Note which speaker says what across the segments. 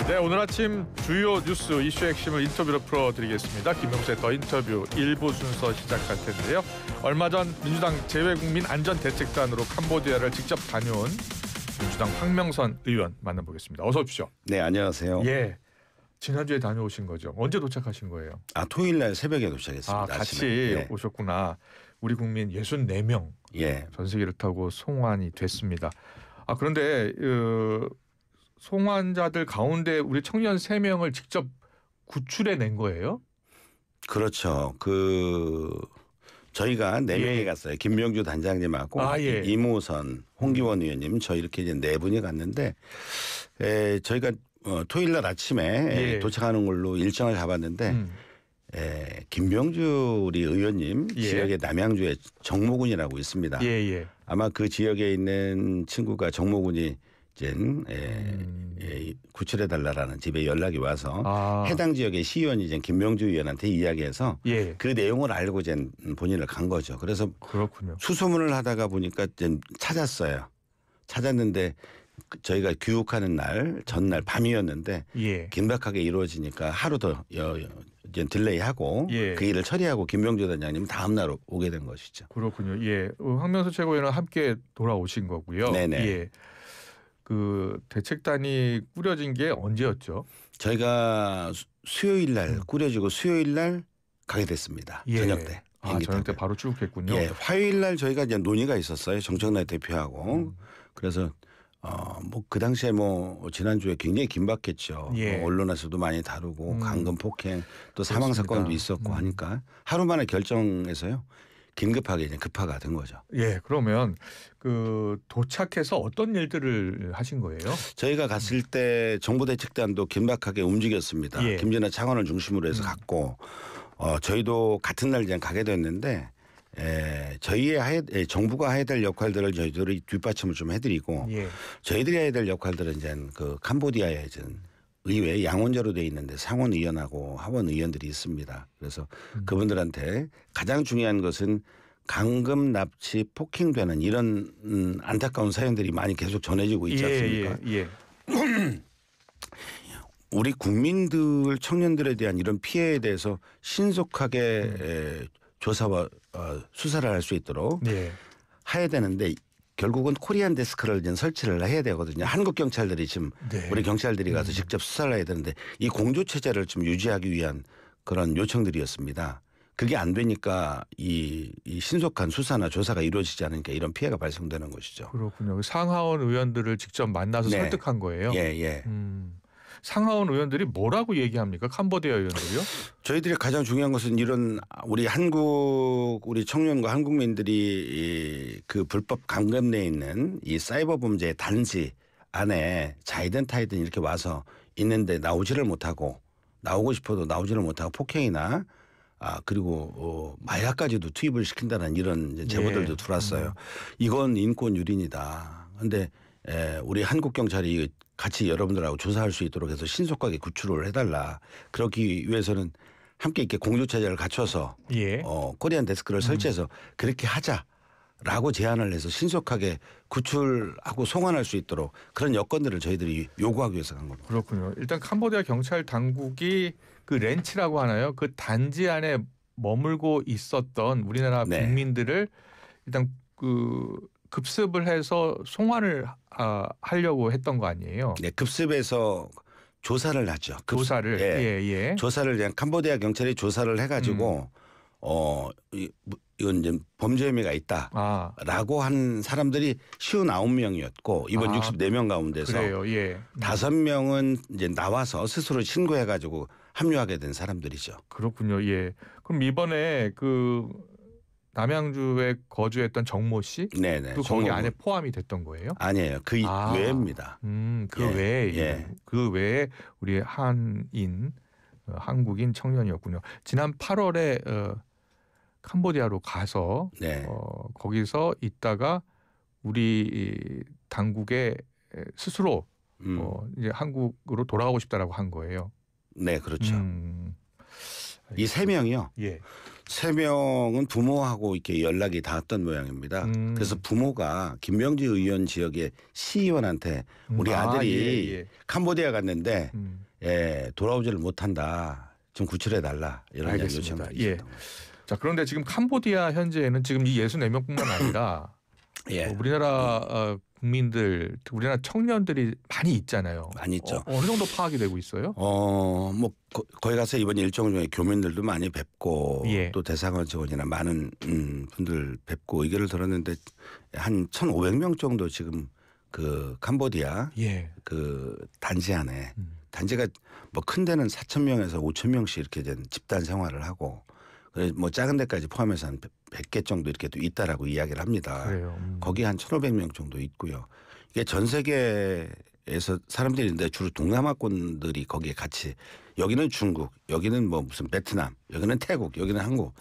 Speaker 1: 네, 오늘 아침 주요 뉴스 이슈 핵심을 인터뷰로 풀어드리겠습니다. 김명수의 더 인터뷰 1부 순서 시작할 텐데요. 얼마 전 민주당 재외국민 안전대책단으로 캄보디아를 직접 다녀온 민주당 황명선 의원 만나보겠습니다. 어서 오십시오.
Speaker 2: 네, 안녕하세요.
Speaker 1: 예, 지난주에 다녀오신 거죠? 언제 도착하신 거예요?
Speaker 2: 토요일 날 새벽에 도착했습니다.
Speaker 1: 같이
Speaker 2: 네.
Speaker 1: 오셨구나. 우리 국민 64명 전세기를 타고 송환이 됐습니다. 그런데 송환자들 가운데 우리 청년 3명을 직접 구출해낸 거예요?
Speaker 2: 그렇죠. 저희가 4명이 갔어요. 김명주 단장님하고 이모선, 홍기원 의원님 저희 이렇게 이제 4분이 갔는데 저희가 토요일 날 아침에 도착하는 걸로 일정을 잡았는데 김병주 우리 의원님 지역의 남양주에 정모군이라고 있습니다. 아마 그 지역에 있는 친구가 정모군이 구출해달라라는 집에 연락이 와서 해당 지역의 시의원이 이제 김명주 의원한테 이야기해서 그 내용을 알고 이제 본인을 간 거죠. 그래서
Speaker 1: 그렇군요.
Speaker 2: 수소문을 하다가 보니까 이제 찾았어요. 찾았는데 저희가 귀국하는 날 전날 밤이었는데 긴박하게 이루어지니까 하루 더 이제 딜레이하고 그 일을 처리하고 김명주 단장님 다음 날 오게 된 것이죠.
Speaker 1: 그렇군요. 황명수 최고위원은 함께 돌아오신 거고요.
Speaker 2: 네네.
Speaker 1: 그 대책단이 꾸려진 게 언제였죠?
Speaker 2: 저희가 수요일 날 꾸려지고 수요일 날 가게 됐습니다. 저녁 때.
Speaker 1: 저녁 때 바로 출국했군요.
Speaker 2: 화요일 날 저희가 이제 논의가 있었어요. 정청래 대표하고. 그래서 그 당시에 지난주에 굉장히 긴박했죠. 언론에서도 많이 다루고 강금 폭행 또 사망 사건도 있었고 하니까 하루 만에 결정해서요. 긴급하게 이제 급파가 된 거죠.
Speaker 1: 그러면 도착해서 어떤 일들을 하신 거예요?
Speaker 2: 저희가 갔을 때 정보대책단도 긴박하게 움직였습니다. 김진아 차관을 중심으로 해서 갔고 저희도 같은 날 이제 가게 됐는데 저희의 정부가 해야 될 역할들을 저희들이 뒷받침을 좀 해드리고 저희들이 해야 될 역할들은 이제 그 캄보디아의 의회 양원제로 돼 있는데 상원 의원하고 하원 의원들이 있습니다. 그래서 그분들한테 가장 중요한 것은 강금 납치 폭행되는 이런 안타까운 사연들이 많이 계속 전해지고 있지 않습니까? 우리 국민들 청년들에 대한 이런 피해에 대해서 신속하게 조사와 수사를 할 수 있도록 해야 되는데 결국은 코리안 데스크를 이제 설치를 해야 되거든요. 한국 경찰들이 지금 우리 경찰들이 가서 직접 수사를 해야 되는데 이 공조 체제를 좀 유지하기 위한 그런 요청들이었습니다. 그게 안 되니까 이 신속한 수사나 조사가 이루어지지 않으니까 이런 피해가 발생되는 것이죠.
Speaker 1: 그렇군요. 상하원 의원들을 직접 만나서 설득한 거예요. 상하원 의원들이 뭐라고 얘기합니까? 캄보디아 의원들이요?
Speaker 2: 저희들이 가장 중요한 것은 이런 우리 청년과 한국민들이 그 불법 감금 내에 있는 이 사이버 범죄의 단지 안에 자이든 타이든 이렇게 와서 있는데 나오지를 못하고 나오고 싶어도 나오지를 못하고 폭행이나 그리고 마약까지도 투입을 시킨다는 이런 제보들도 들어왔어요. 이건 인권 유린이다. 그런데 우리 한국 경찰이 같이 여러분들하고 조사할 수 있도록 해서 신속하게 구출을 해달라. 그러기 위해서는 함께 이렇게 공조체제를 갖춰서 코리안 데스크를 설치해서 그렇게 하자라고 제안을 해서 신속하게 구출하고 송환할 수 있도록 그런 여건들을 저희들이 요구하기 위해서 간 겁니다.
Speaker 1: 그렇군요. 일단 캄보디아 경찰 당국이 그 렌치라고 하나요? 그 단지 안에 머물고 있었던 우리나라 국민들을 일단 급습을 해서 송환을 하려고 했던 거 아니에요?
Speaker 2: 네, 급습해서 조사를 하죠.
Speaker 1: 조사를
Speaker 2: 조사를 그냥 캄보디아 경찰이 조사를 해가지고 이건 이제 범죄 혐의가 있다라고 한 사람들이 59명이었고 이번 64명 가운데서 5명은 이제 나와서 스스로 신고해가지고 합류하게 된 사람들이죠.
Speaker 1: 그렇군요. 그럼 이번에 남양주에 거주했던 정모 씨? 또 거기 안에 포함이 됐던 거예요?
Speaker 2: 아니에요. 그 외입니다.
Speaker 1: 그 외에 우리 한국인 청년이었군요. 지난 8월에 캄보디아로 가서 거기서 있다가 우리 당국에 스스로 이제 한국으로 돌아가고 싶다라고 한 거예요.
Speaker 2: 네, 그렇죠. 이 세 명이요.
Speaker 1: 예.
Speaker 2: 세 명은 부모하고 이렇게 연락이 닿았던 모양입니다. 그래서 부모가 김명지 의원 지역의 시의원한테 우리 아들이
Speaker 1: 예.
Speaker 2: 캄보디아 갔는데 돌아오지를 못한다. 좀 구출해 달라 이런 이야기
Speaker 1: 알겠습니다.
Speaker 2: 요청이
Speaker 1: 예.
Speaker 2: 있었던 거죠.
Speaker 1: 자, 그런데 지금 캄보디아 현재에는 지금 이 64명뿐만 아니라
Speaker 2: 예.
Speaker 1: 우리나라 국민들, 우리나라 청년들이 많이 있잖아요.
Speaker 2: 많이 있죠.
Speaker 1: 어느 정도 파악이 되고 있어요?
Speaker 2: 뭐 거기 가서 이번 일정 중에 교민들도 많이 뵙고
Speaker 1: 예.
Speaker 2: 또 대사관 직원이나 많은 분들 뵙고 얘기를 들었는데 한 1,500명 정도 지금 그 캄보디아
Speaker 1: 예.
Speaker 2: 그 단지 안에 단지가 뭐 큰 데는 4,000명에서 5,000명씩 이렇게 된 집단 생활을 하고 그래서 뭐 작은 데까지 포함해서 한 100개 정도 이렇게 또 있다라고 이야기를 합니다.
Speaker 1: 그래요.
Speaker 2: 거기 한 1,500명 정도 있고요. 이게 전 세계에서 사람들이 있는데 주로 동남아권들이 거기에 같이 여기는 중국, 여기는 뭐 무슨 베트남, 여기는 태국, 여기는 한국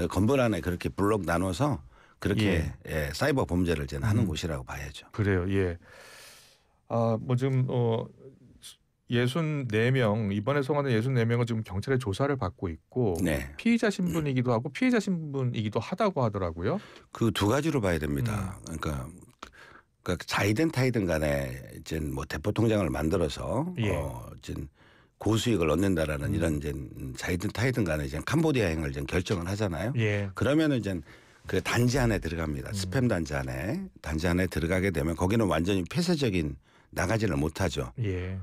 Speaker 2: 건물 안에 그렇게 블록 나눠서 그렇게 사이버 범죄를 이제 하는 곳이라고 봐야죠.
Speaker 1: 그래요. 예. 뭐 지금 64명 이번에 송환된 64명은 지금 경찰의 조사를 받고 있고
Speaker 2: 네.
Speaker 1: 피의자 신분이기도 하고 피해자 신분이기도 하다고 하더라고요.
Speaker 2: 그 두 가지로 봐야 됩니다. 그러니까 자이든 타이든 간에 이제 뭐 대포 통장을 만들어서 이제 고수익을 얻는다라는 이런 이제 자이든 타이든 간에 이제 캄보디아행을 이제 결정을 하잖아요.
Speaker 1: 예.
Speaker 2: 그러면은 이제 그 단지 안에 들어갑니다. 스팸 단지 안에 들어가게 되면 거기는 완전히 폐쇄적인 나가지를 못하죠.
Speaker 1: 예.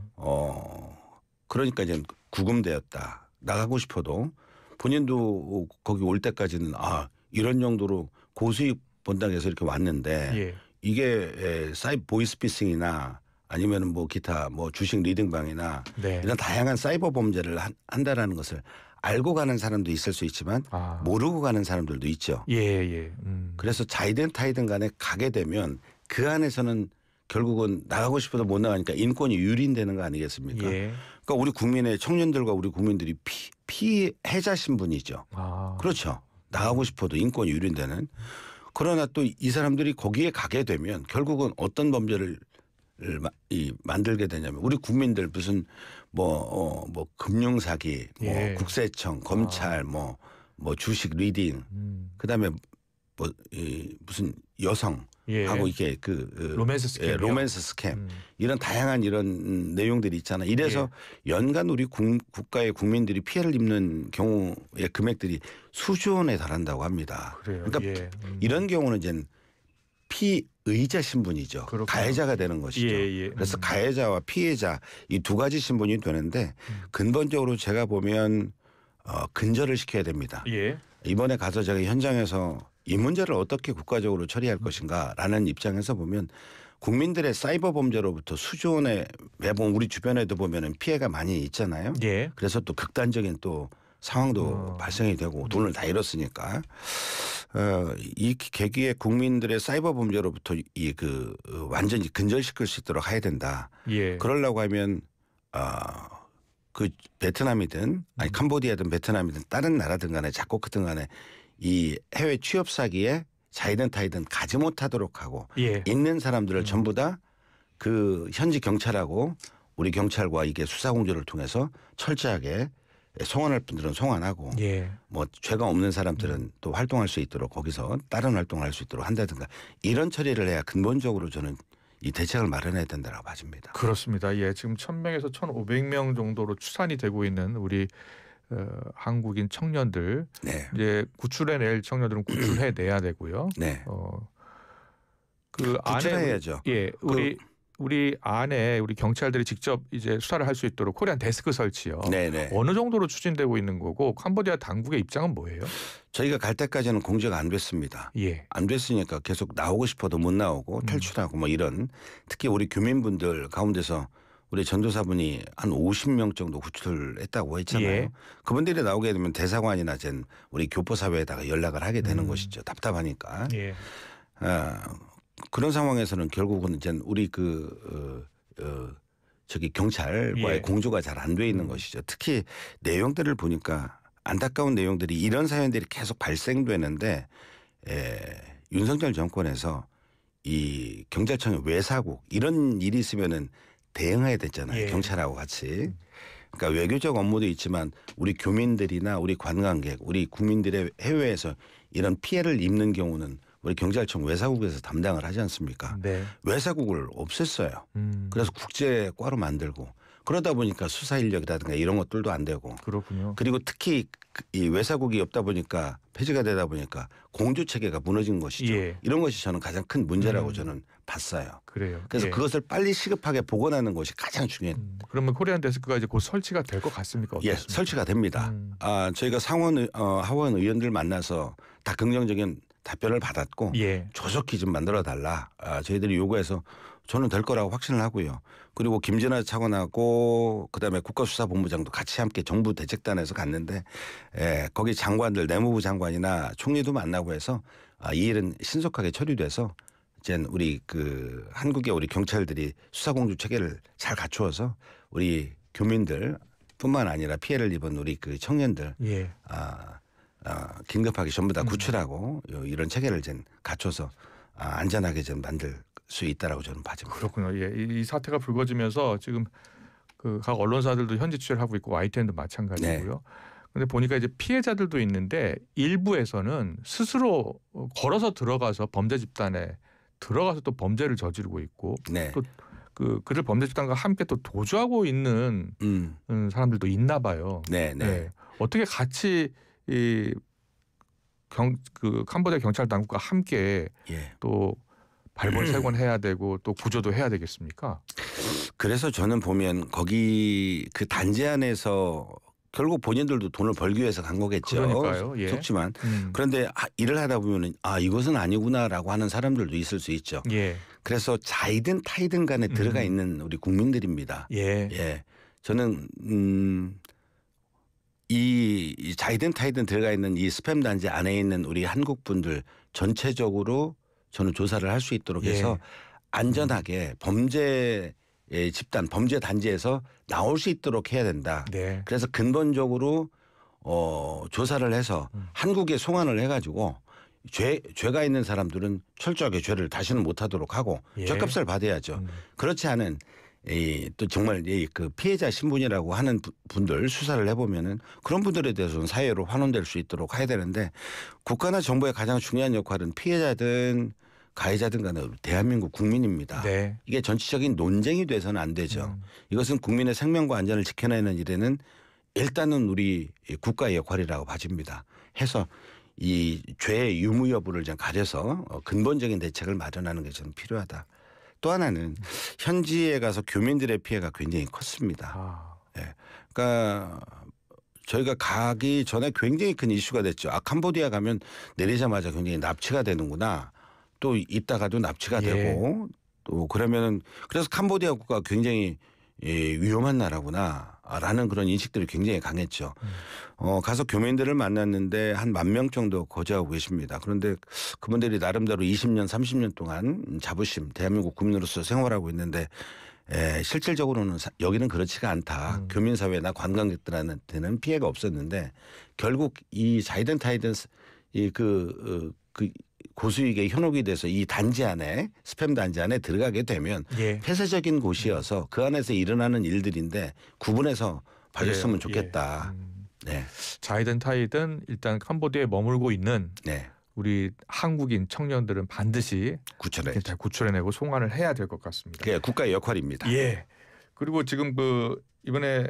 Speaker 2: 그러니까 이제 구금되었다. 나가고 싶어도 본인도 거기 올 때까지는 이런 정도로 고수익 본다고 해서 이렇게 왔는데 이게 보이스피싱이나 아니면은 뭐 기타 뭐 주식 리딩방이나 이런 다양한 사이버 범죄를 한다라는 것을 알고 가는 사람도 있을 수 있지만 모르고 가는 사람들도 있죠. 그래서 자이든 타이든 간에 가게 되면 그 안에서는 결국은 나가고 싶어도 못 나가니까 인권이 유린되는 거 아니겠습니까? 그러니까 우리 국민의 청년들과 우리 국민들이 피해자 신분이죠. 그렇죠. 나가고 싶어도 인권이 유린되는. 그러나 또 이 사람들이 거기에 가게 되면 결국은 어떤 범죄를 만들게 되냐면 우리 국민들 무슨 뭐 금융사기, 뭐 국세청, 검찰, 뭐 주식 리딩, 그다음에 뭐 무슨 여성 하고 이게 로맨스 스캠 이런 다양한 이런 내용들이 있잖아요. 이래서 연간 우리 국가의 국민들이 피해를 입는 경우의 금액들이 수조 원에 달한다고 합니다. 그러니까 이런 경우는 이제 피의자 신분이죠. 가해자가 되는 것이죠. 그래서 가해자와 피해자 이 두 가지 신분이 되는데 근본적으로 제가 보면 근절을 시켜야 됩니다. 이번에 가서 제가 현장에서 이 문제를 어떻게 국가적으로 처리할 것인가라는 입장에서 보면 국민들의 사이버 범죄로부터 수조 원의 매번 우리 주변에도 보면은 피해가 많이 있잖아요. 그래서 또 극단적인 또 상황도 발생이 되고 돈을 다 잃었으니까 이 계기에 국민들의 사이버 범죄로부터 완전히 근절시킬 수 있도록 해야 된다. 그러려고 하면 그 베트남이든 아니 캄보디아든 베트남이든 다른 나라든 간에 작곡하든 간에 이 해외 취업 사기에 자이든 타이든 가지 못하도록 하고 있는 사람들을 전부 다 그 현지 경찰하고 우리 경찰과 이게 수사 공조를 통해서 철저하게 송환할 분들은 송환하고 뭐 죄가 없는 사람들은 또 활동할 수 있도록 거기서 다른 활동을 할 수 있도록 한다든가 이런 처리를 해야 근본적으로 저는 이 대책을 마련해야 된다고 봐집니다.
Speaker 1: 그렇습니다. 지금 1,000명에서 1,500명 정도로 추산이 되고 있는 우리 한국인 청년들 이제 구출해낼 청년들은 구출해내야 되고요. 그
Speaker 2: 구출해야죠.
Speaker 1: 우리 안에 우리 경찰들이 직접 이제 수사를 할 수 있도록 코리안 데스크 설치요. 어느 정도로 추진되고 있는 거고 캄보디아 당국의 입장은 뭐예요?
Speaker 2: 저희가 갈 때까지는 공지가 안 됐습니다. 안 됐으니까 계속 나오고 싶어도 못 나오고 탈출하고 뭐 이런 특히 우리 교민분들 가운데서 우리 전도사분이 한 50명 정도 구출했다고 했잖아요. 그분들이 나오게 되면 대사관이나 우리 교포사회에다가 연락을 하게 되는 것이죠. 답답하니까. 그런 상황에서는 결국은 이제 우리 저기 경찰과의 공조가 잘 안 돼 있는 것이죠. 특히 내용들을 보니까 안타까운 내용들이 이런 사연들이 계속 발생되는데 윤석열 정권에서 이 경찰청의 외사국 이런 일이 있으면은 대응해야 됐잖아요. 경찰하고 같이. 그러니까 외교적 업무도 있지만 우리 교민들이나 우리 관광객, 우리 국민들의 해외에서 이런 피해를 입는 경우는 우리 경찰청 외사국에서 담당을 하지 않습니까?
Speaker 1: 네.
Speaker 2: 외사국을 없앴어요. 그래서 국제과로 만들고 그러다 보니까 수사 인력이라든가 이런 것들도 안 되고
Speaker 1: 그렇군요.
Speaker 2: 그리고 특히 이 외사국이 없다 보니까 폐지가 되다 보니까 공조 체계가 무너진 것이죠.
Speaker 1: 예.
Speaker 2: 이런 것이 저는 가장 큰 문제라고 저는 봤어요.
Speaker 1: 그래요.
Speaker 2: 그래서
Speaker 1: 예.
Speaker 2: 그것을 빨리 시급하게 복원하는 것이 가장 중요해요.
Speaker 1: 그러면 코리안 데스크가 이제 곧 설치가 될 것 같습니까?
Speaker 2: 예,
Speaker 1: 어떻습니까?
Speaker 2: 설치가 됩니다. 저희가 상원 하원 의원들 만나서 다 긍정적인 답변을 받았고
Speaker 1: 예.
Speaker 2: 조속히 좀 만들어 달라. 저희들이 요구해서 저는 될 거라고 확신을 하고요. 그리고 김진아 차관하고 그다음에 국가수사본부장도 같이 함께 정부 대책단에서 갔는데 거기 장관들 내무부 장관이나 총리도 만나고 해서 이 일은 신속하게 처리돼서 이제 우리 그 한국의 우리 경찰들이 수사공조 체계를 잘 갖추어서 우리 교민들뿐만 아니라 피해를 입은 우리 그 청년들
Speaker 1: 예.
Speaker 2: 긴급하게 전부 다 구출하고 이런 체계를 좀 갖춰서 안전하게 좀 만들 수 있다라고 저는 봐집니다.
Speaker 1: 그렇군요. 예. 이 사태가 불거지면서 지금 그 각 언론사들도 현지 취재를 하고 있고 YTN도 마찬가지고요. 근데 보니까 이제 피해자들도 있는데 일부에서는 스스로 걸어서 들어가서 범죄 집단에 들어가서 또 범죄를 저지르고 있고
Speaker 2: 네.
Speaker 1: 또 그들 범죄 집단과 함께 또 도주하고 있는 사람들도 있나 봐요.
Speaker 2: 네, 네.
Speaker 1: 네. 어떻게 같이 그 캄보디아 경찰 당국과 함께
Speaker 2: 예.
Speaker 1: 또 발본색원해야 되고 또 구조도 해야 되겠습니까?
Speaker 2: 그래서 저는 보면 거기 그 단지 안에서 결국 본인들도 돈을 벌기 위해서 간 거겠죠.
Speaker 1: 그러니까요. 예.
Speaker 2: 속지만 그런데 일을 하다 보면은 이것은 아니구나라고 하는 사람들도 있을 수 있죠.
Speaker 1: 예.
Speaker 2: 그래서 자이든 타이든 간에 들어가 있는 우리 국민들입니다.
Speaker 1: 예.
Speaker 2: 예. 저는 이 자이든 타이든 들어가 있는 이 스팸 단지 안에 있는 우리 한국 분들 전체적으로 저는 조사를 할 수 있도록 해서 안전하게 범죄 집단, 범죄 단지에서 나올 수 있도록 해야 된다.
Speaker 1: 네.
Speaker 2: 그래서 근본적으로 조사를 해서 한국에 송환을 해가지고 죄가 있는 사람들은 철저하게 죄를 다시는 못하도록 하고
Speaker 1: 예.
Speaker 2: 죄값을 받아야죠. 그렇지 않은 또 정말 그 피해자 신분이라고 하는 분들 수사를 해보면은 그런 분들에 대해서는 사회로 환원될 수 있도록 해야 되는데 국가나 정부의 가장 중요한 역할은 피해자든 가해자든 간에 대한민국 국민입니다.
Speaker 1: 네.
Speaker 2: 이게 정치적인 논쟁이 돼서는 안 되죠. 이것은 국민의 생명과 안전을 지켜내는 일에는 일단은 우리 국가의 역할이라고 봐집니다. 해서 이 죄의 유무 여부를 좀 가려서 근본적인 대책을 마련하는 게 저는 필요하다. 또 하나는 현지에 가서 교민들의 피해가 굉장히 컸습니다. 예. 그러니까 저희가 가기 전에 굉장히 큰 이슈가 됐죠. 캄보디아 가면 내리자마자 굉장히 납치가 되는구나. 또 있다가도 납치가 되고 또 그러면은 그래서 캄보디아 국가가 굉장히 위험한 나라구나라는 그런 인식들이 굉장히 강했죠. 가서 교민들을 만났는데 한 10,000명 정도 거주하고 계십니다. 그런데 그분들이 나름대로 20년, 30년 동안 자부심, 대한민국 국민으로서 생활하고 있는데 실질적으로는 여기는 그렇지가 않다. 교민사회나 관광객들한테는 피해가 없었는데 결국 이 자이든 타이든 그 고수익의 현혹이 돼서 이 단지 안에 스팸 단지 안에 들어가게 되면 폐쇄적인 곳이어서 그 안에서 일어나는 일들인데 구분해서 봐줬으면 좋겠다. 네.
Speaker 1: 자이든 타이든 일단 캄보디아에 머물고 있는 우리 한국인 청년들은 반드시 구출해내고 송환을 해야 될 것 같습니다.
Speaker 2: 그게 국가의 역할입니다.
Speaker 1: 예. 그리고 지금 이번에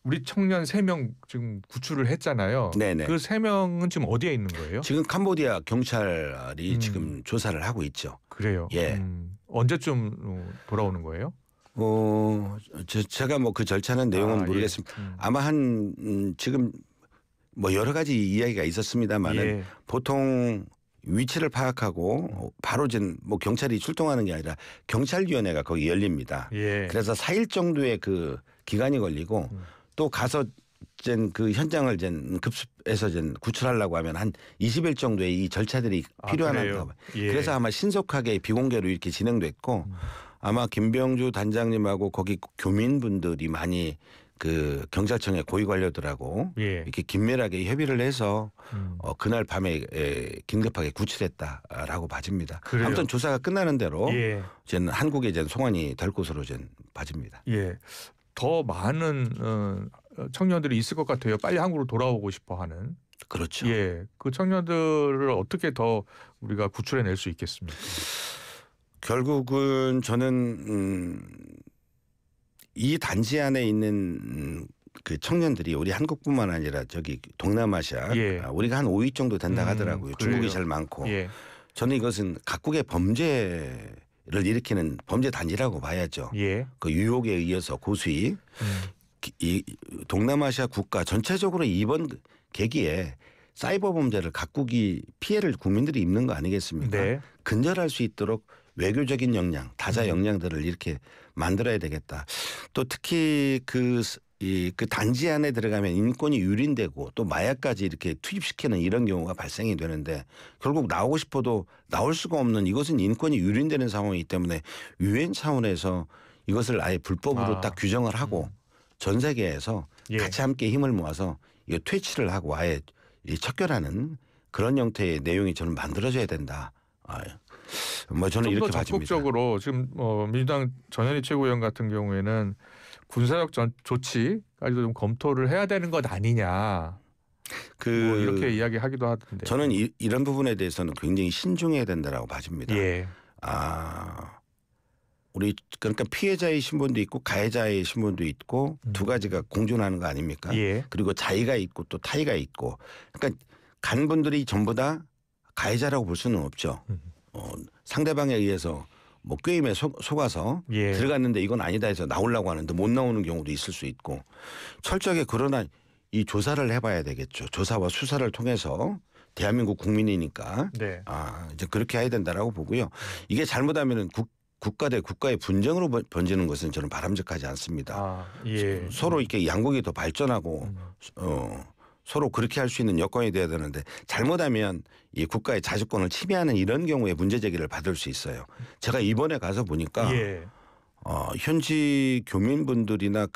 Speaker 1: 우리 청년 3명 지금 구출을 했잖아요.
Speaker 2: 네네.
Speaker 1: 그 3명은 지금 어디에 있는 거예요?
Speaker 2: 지금 캄보디아 경찰이 지금 조사를 하고 있죠.
Speaker 1: 그래요.
Speaker 2: 예.
Speaker 1: 언제쯤 돌아오는 거예요?
Speaker 2: 제가 그 절차는 내용은 모르겠습니다. 아마 지금 여러 가지 이야기가 있었습니다만은 보통 위치를 파악하고 바로 경찰이 출동하는 게 아니라 경찰위원회가 거기 열립니다. 그래서 4일 정도의 그 기간이 걸리고 또 가서 그 현장을 급습해서 구출하려고 하면 한 20일 정도의 이 절차들이 필요한가 봐요. 그래서 아마 신속하게 비공개로 이렇게 진행됐고 아마 김병주 단장님하고 거기 교민분들이 많이 그 경찰청의 고위 관료들하고 이렇게 긴밀하게 협의를 해서 그날 밤에 긴급하게 구출했다라고 봐집니다.
Speaker 1: 그래요?
Speaker 2: 아무튼 조사가 끝나는 대로 한국에 송환이 될 것으로 봐집니다.
Speaker 1: 예. 더 많은 청년들이 있을 것 같아요. 빨리 한국으로 돌아오고 싶어하는.
Speaker 2: 그렇죠.
Speaker 1: 예, 그 청년들을 어떻게 더 우리가 구출해낼 수 있겠습니까?
Speaker 2: 결국은 저는 이 단지 안에 있는 그 청년들이 우리 한국뿐만 아니라 저기 동남아시아
Speaker 1: 예.
Speaker 2: 우리가 한 5위 정도 된다 하더라고요.
Speaker 1: 그래요.
Speaker 2: 중국이 제일 많고.
Speaker 1: 예,
Speaker 2: 저는 이것은 각국의 범죄를 일으키는 범죄 단지라고 봐야죠.
Speaker 1: 예,
Speaker 2: 그 유혹에 의해서 고수익 이 동남아시아 국가 전체적으로 이번 계기에 사이버 범죄를 각국이 피해를 국민들이 입는 거 아니겠습니까?
Speaker 1: 네,
Speaker 2: 근절할 수 있도록 외교적인 역량, 다자 역량들을 이렇게 만들어야 되겠다. 또 특히 그 단지 안에 들어가면 인권이 유린되고 또 마약까지 이렇게 투입시키는 이런 경우가 발생이 되는데 결국 나오고 싶어도 나올 수가 없는 이것은 인권이 유린되는 상황이기 때문에 유엔 차원에서 이것을 아예 불법으로 딱 규정을 하고 전 세계에서
Speaker 1: 예.
Speaker 2: 같이 함께 힘을 모아서 이거 퇴치를 하고 아예 척결하는 그런 형태의 내용이 저는 만들어져야 된다. 뭐 저는
Speaker 1: 좀 더
Speaker 2: 이렇게 봐집니다.
Speaker 1: 적극적으로 지금 민주당 전현희 최고위원 같은 경우에는 군사적 조치까지도 좀 검토를 해야 되는 것 아니냐. 뭐 이렇게 이야기하기도 하던데.
Speaker 2: 저는 이런 부분에 대해서는 굉장히 신중해야 된다라고 봐집니다.
Speaker 1: 예.
Speaker 2: 우리 그러니까 피해자의 신분도 있고 가해자의 신분도 있고 두 가지가 공존하는 거 아닙니까?
Speaker 1: 예.
Speaker 2: 그리고 자의가 있고 또 타의가 있고 그러니까 간 분들이 전부 다 가해자라고 볼 수는 없죠. 상대방에 의해서 뭐 꾀임에 속아서
Speaker 1: 예.
Speaker 2: 들어갔는데 이건 아니다 해서 나오려고 하는데 못 나오는 경우도 있을 수 있고 철저하게 그러나 이 조사를 해봐야 되겠죠. 조사와 수사를 통해서 대한민국 국민이니까
Speaker 1: 네.
Speaker 2: 이제 그렇게 해야 된다라고 보고요. 이게 잘못하면은 국가 대 국가의 분쟁으로 번지는 것은 저는 바람직하지 않습니다.
Speaker 1: 예.
Speaker 2: 서로 이렇게 양국이 더 발전하고 서로 그렇게 할 수 있는 여건이 돼야 되는데 잘못하면 이 국가의 자주권을 침해하는 이런 경우에 문제 제기를 받을 수 있어요. 제가 이번에 가서 보니까
Speaker 1: 예.
Speaker 2: 현지 교민분들이나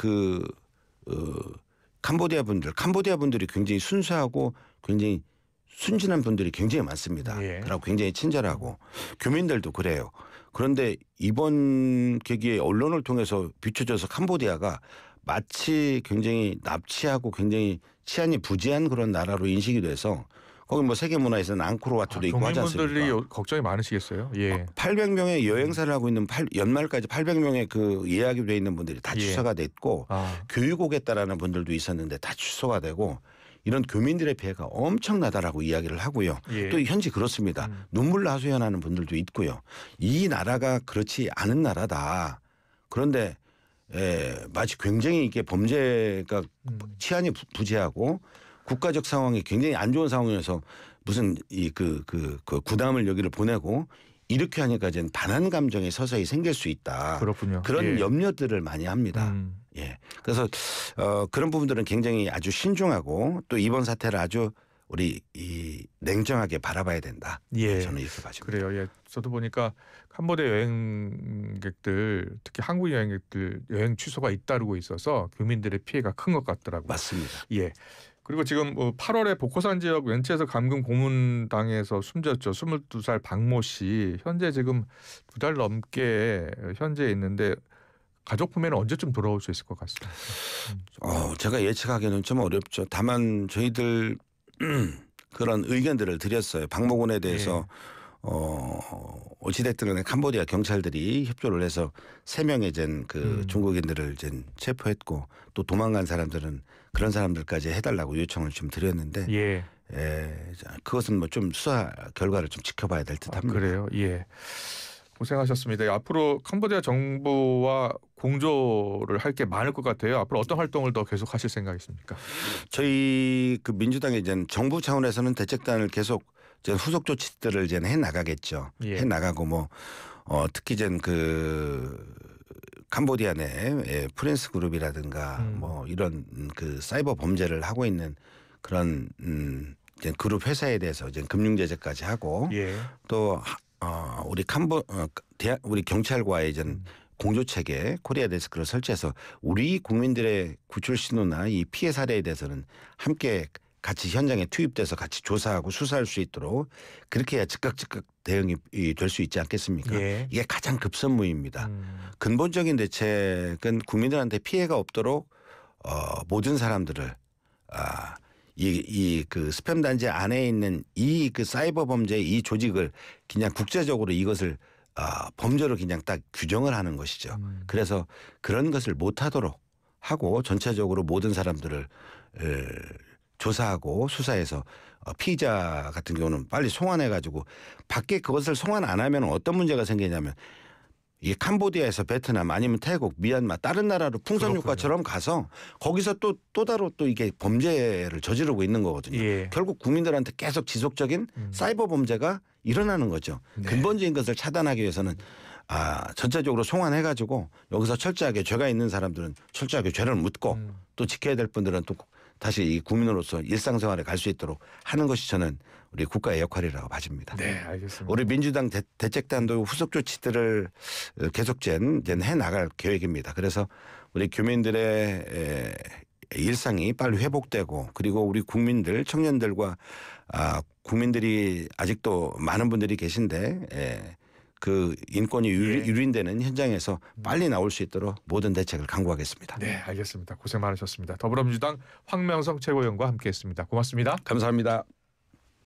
Speaker 2: 캄보디아 분들이 굉장히 순수하고 굉장히 순진한 분들이 굉장히 많습니다.
Speaker 1: 예.
Speaker 2: 그리고 굉장히 친절하고 교민들도 그래요. 그런데 이번 계기에 언론을 통해서 비춰져서 캄보디아가 마치 굉장히 납치하고 굉장히 치안이 부재한 그런 나라로 인식이 돼서 거기 뭐 세계 문화에서는 앙코르와트도 있고 하지 않습니까?
Speaker 1: 교민분들이 걱정이 많으시겠어요. 예.
Speaker 2: 800명의 여행사를 하고 있는 연말까지 800명의 그 예약이 돼 있는 분들이 다
Speaker 1: 예.
Speaker 2: 취소가 됐고 교육 오겠다라는 분들도 있었는데 다 취소가 되고 이런 교민들의 피해가 엄청나다라고 이야기를 하고요.
Speaker 1: 예.
Speaker 2: 또 현지 그렇습니다. 눈물 하소연하는 분들도 있고요. 이 나라가 그렇지 않은 나라다. 그런데 마치 굉장히 이게 범죄가 치안이 부재하고 국가적 상황이 굉장히 안 좋은 상황에서 무슨 그 구담을 여기를 보내고 이렇게 하니까 이제 반한 감정이 서서히 생길 수 있다.
Speaker 1: 그렇군요.
Speaker 2: 그런
Speaker 1: 예.
Speaker 2: 염려들을 많이 합니다. 예. 그래서 그런 부분들은 굉장히 아주 신중하고 또 이번 사태를 아주 우리 냉정하게 바라봐야 된다.
Speaker 1: 예.
Speaker 2: 저는 이렇게 봐집니다.
Speaker 1: 그래요. 예. 저도 보니까 캄보디아 여행객들 특히 한국 여행객들 여행 취소가 잇따르고 있어서 교민들의 피해가 큰 것 같더라고요.
Speaker 2: 맞습니다.
Speaker 1: 예. 그리고 지금 8월에 복호산 지역 웬체에서 감금 고문당해서 숨졌죠. 22살 박모 씨 현재 지금 2달 넘게 현재에 있는데 가족 품에는 언제쯤 돌아올 수 있을 것 같습니다.
Speaker 2: 제가 예측하기는 좀 어렵죠. 다만 저희들 그런 의견들을 드렸어요. 박모군에 대해서 어찌됐든 캄보디아 경찰들이 협조를 해서 3명의 중국인들을 체포했고 또 도망간 사람들은 그런 사람들까지 해달라고 요청을 좀 드렸는데
Speaker 1: 예.
Speaker 2: 그것은 뭐 좀 수사 결과를 좀 지켜봐야 될 듯합니다.
Speaker 1: 그래요. 예. 고생하셨습니다. 앞으로 캄보디아 정부와 공조를 할 게 많을 것 같아요. 앞으로 어떤 활동을 더 계속하실 생각이십니까?
Speaker 2: 저희 그 민주당의 정부 차원에서는 대책단을 계속 후속 조치들을 해 나가겠죠.
Speaker 1: 예.
Speaker 2: 해 나가고 특히 캄보디아 내 프린스 그룹이라든가 뭐 이런 그 사이버 범죄를 하고 있는 그런 그룹 회사에 대해서 금융 제재까지 하고
Speaker 1: 예.
Speaker 2: 또 우리 경찰과의 공조 체계 코리아 데스크를 설치해서 우리 국민들의 구출 신호나 이 피해 사례에 대해서는 함께 같이 현장에 투입돼서 같이 조사하고 수사할 수 있도록 그렇게 해야 즉각 대응이 될 수 있지 않겠습니까?
Speaker 1: 예.
Speaker 2: 이게 가장 급선무입니다. 근본적인 대책은 국민들한테 피해가 없도록 모든 사람들을 그 스팸 단지 안에 있는 이 그 사이버 범죄 이 조직을 그냥 국제적으로 이것을 범죄로 그냥 딱 규정을 하는 것이죠. 그래서 그런 것을 못하도록 하고 전체적으로 모든 사람들을 조사하고 수사해서 피의자 같은 경우는 빨리 송환해가지고 밖에 그것을 송환 안 하면 어떤 문제가 생기냐면 이 캄보디아에서 베트남 아니면 태국, 미얀마 다른 나라로 풍선효과처럼 가서 거기서 또 다른 또 이게 범죄를 저지르고 있는 거거든요.
Speaker 1: 예.
Speaker 2: 결국 국민들한테 계속 지속적인 사이버 범죄가 일어나는 거죠.
Speaker 1: 네.
Speaker 2: 근본적인 것을 차단하기 위해서는 전체적으로 송환해가지고 여기서 철저하게 죄가 있는 사람들은 철저하게 죄를 묻고 또 지켜야 될 분들은 또 다시 이 국민으로서 일상생활에 갈 수 있도록 하는 것이 저는 우리 국가의 역할이라고 봐집니다.
Speaker 1: 네, 알겠습니다.
Speaker 2: 우리 민주당 대책단도 후속 조치들을 계속 해 나갈 계획입니다. 그래서 우리 교민들의 일상이 빨리 회복되고 그리고 우리 국민들 청년들과 국민들이 아직도 많은 분들이 계신데 그 인권이 유린되는 현장에서 빨리 나올 수 있도록 모든 대책을 강구하겠습니다.
Speaker 1: 네, 알겠습니다. 고생 많으셨습니다. 더불어민주당 황명성 최고위원과 함께했습니다. 고맙습니다.
Speaker 2: 감사합니다.